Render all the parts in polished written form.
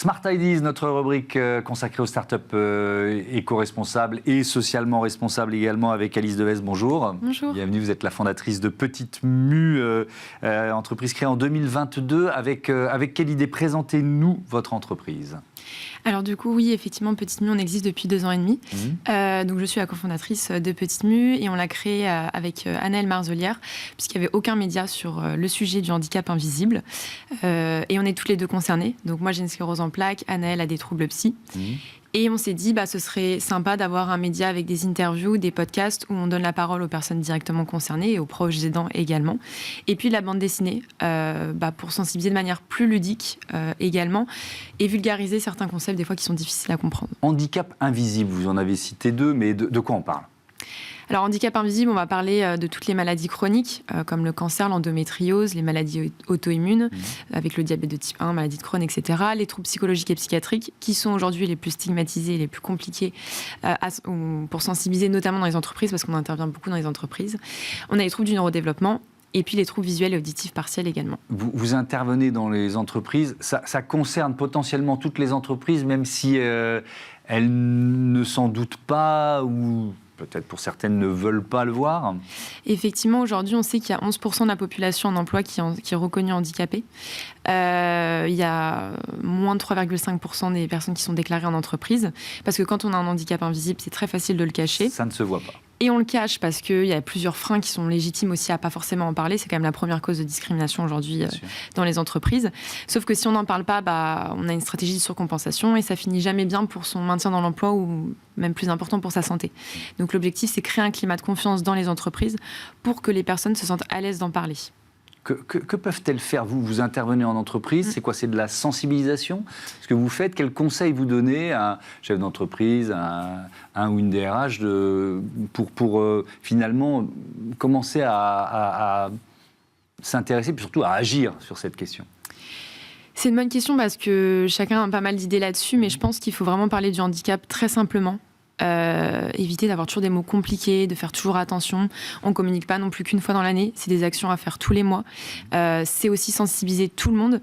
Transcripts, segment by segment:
Smart Ideas, notre rubrique consacrée aux startups éco-responsables et socialement responsables également, avec Alice Devez. Bonjour. Bonjour. Bienvenue, vous êtes la fondatrice de Petite Mue, entreprise créée en 2022. Avec quelle idée? Présentez-nous votre entreprise. Alors du coup, oui, effectivement, Petite Mue, on existe depuis 2 ans et demi. Donc je suis la cofondatrice de Petite Mue et on l'a créée avec Anaëlle Marzelière, puisqu'il n'y avait aucun média sur le sujet du handicap invisible. Et on est toutes les deux concernées. Donc moi, j'ai une sclérose en plaques, Anaëlle a des troubles psy. Et on s'est dit, ce serait sympa d'avoir un média avec des interviews, des podcasts où on donne la parole aux personnes directement concernées et aux proches aidants également. Et puis la bande dessinée, pour sensibiliser de manière plus ludique également et vulgariser certains concepts des fois qui sont difficiles à comprendre. Handicap invisible, vous en avez cité 2, mais de quoi on parle? Alors, handicap invisible, on va parler de toutes les maladies chroniques, comme le cancer, l'endométriose, les maladies auto-immunes, avec le diabète de type 1, maladie de Crohn, etc. Les troubles psychologiques et psychiatriques, qui sont aujourd'hui les plus stigmatisés et les plus compliqués pour sensibiliser, notamment dans les entreprises, parce qu'on intervient beaucoup dans les entreprises. On a les troubles du neurodéveloppement, et puis les troubles visuels et auditifs partiels également. Vous intervenez dans les entreprises, ça concerne potentiellement toutes les entreprises, même si elles ne s'en doutent pas ou... peut-être pour certaines ne veulent pas le voir. Effectivement, aujourd'hui, on sait qu'il y a 11% de la population en emploi qui est reconnue handicapée. Il y a moins de 3,5% des personnes qui sont déclarées en entreprise. Parce que quand on a un handicap invisible, c'est très facile de le cacher. Ça ne se voit pas. Et on le cache parce qu'il y a plusieurs freins qui sont légitimes aussi à pas forcément en parler. C'est quand même la première cause de discrimination aujourd'hui dans les entreprises. Sauf que si on n'en parle pas, on a une stratégie de surcompensation et ça finit jamais bien pour son maintien dans l'emploi ou même plus important pour sa santé. Donc l'objectif, c'est créer un climat de confiance dans les entreprises pour que les personnes se sentent à l'aise d'en parler. Que peuvent-elles faire? Vous intervenez en entreprise, c'est quoi? C'est de la sensibilisation? Ce que vous faites, quels conseils vous donnez à un chef d'entreprise, à un ou une DRH pour finalement commencer à s'intéresser, puis surtout à agir sur cette question? C'est une bonne question parce que chacun a pas mal d'idées là-dessus, mais je pense qu'il faut vraiment parler du handicap très simplement. Éviter d'avoir toujours des mots compliqués, de faire toujours attention. On ne communique pas non plus qu'une fois dans l'année, c'est des actions à faire tous les mois. C'est aussi sensibiliser tout le monde,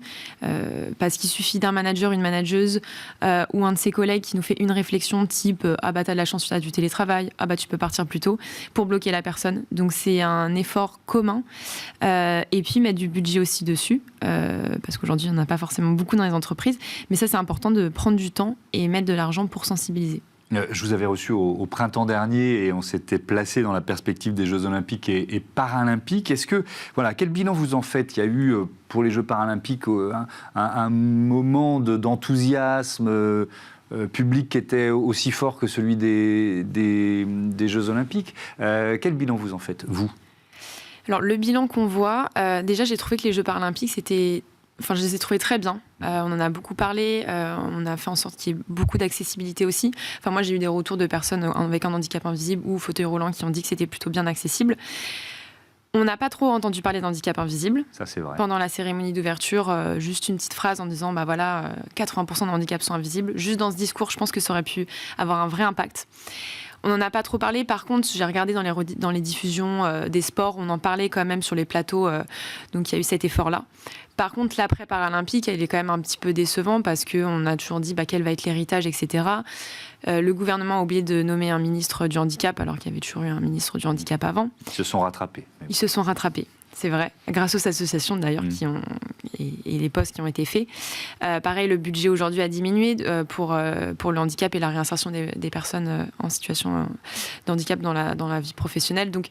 parce qu'il suffit d'un manager, une manageuse ou un de ses collègues qui nous fait une réflexion type « Ah bah t'as de la chance, tu as du télétravail, ah bah tu peux partir plus tôt » pour bloquer la personne. Donc c'est un effort commun. Et puis mettre du budget aussi dessus, parce qu'aujourd'hui on n'a pas forcément beaucoup dans les entreprises, mais ça c'est important de prendre du temps et mettre de l'argent pour sensibiliser. Je vous avais reçu au printemps dernier et on s'était placé dans la perspective des Jeux Olympiques et Paralympiques. Quel bilan vous en faites? Il y a eu pour les Jeux Paralympiques un moment d'enthousiasme public qui était aussi fort que celui des Jeux Olympiques. Quel bilan vous en faites, vous? Alors, le bilan qu'on voit, déjà j'ai trouvé que les Jeux Paralympiques, je les ai trouvés très bien. On en a beaucoup parlé. On a fait en sorte qu'il y ait beaucoup d'accessibilité aussi. Moi, j'ai eu des retours de personnes avec un handicap invisible ou fauteuil roulant qui ont dit que c'était plutôt bien accessible. On n'a pas trop entendu parler d'handicap invisible. Ça, c'est vrai. Pendant la cérémonie d'ouverture, juste une petite phrase en disant 80% de handicaps sont invisibles. Juste dans ce discours, je pense que ça aurait pu avoir un vrai impact. On n'en a pas trop parlé. Par contre, j'ai regardé dans les diffusions des sports, on en parlait quand même sur les plateaux. Donc, il y a eu cet effort-là. Par contre, l'après-paralympique, il est quand même un petit peu décevant parce qu'on a toujours dit quel va être l'héritage, etc. Le gouvernement a oublié de nommer un ministre du handicap alors qu'il y avait toujours eu un ministre du handicap avant. Ils se sont rattrapés. Ils se sont rattrapés. C'est vrai, grâce aux associations d'ailleurs et les postes qui ont été faits. Pareil, le budget aujourd'hui a diminué pour le handicap et la réinsertion des personnes en situation de handicap dans la vie professionnelle. Donc,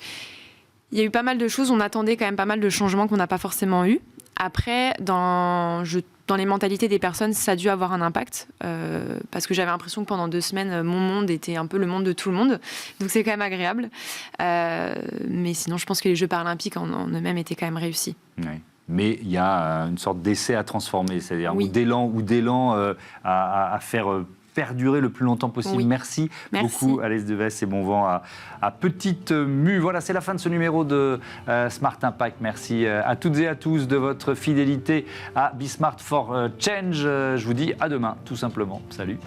il y a eu pas mal de choses. On attendait quand même pas mal de changements qu'on n'a pas forcément eu. Après, dans les mentalités des personnes, ça a dû avoir un impact parce que j'avais l'impression que pendant 2 semaines, mon monde était un peu le monde de tout le monde. Donc c'est quand même agréable. Mais sinon, je pense que les Jeux Paralympiques en eux-mêmes étaient quand même réussis. Oui. Mais il y a une sorte d'essai à transformer, c'est-à-dire ou d'élan à faire perdurer le plus longtemps possible. Oui. Merci beaucoup, Alice Devez, et bon vent à Petite Mue. Voilà, c'est la fin de ce numéro de Smart Impact. Merci à toutes et à tous de votre fidélité à Be Smart for Change. Je vous dis à demain, tout simplement. Salut.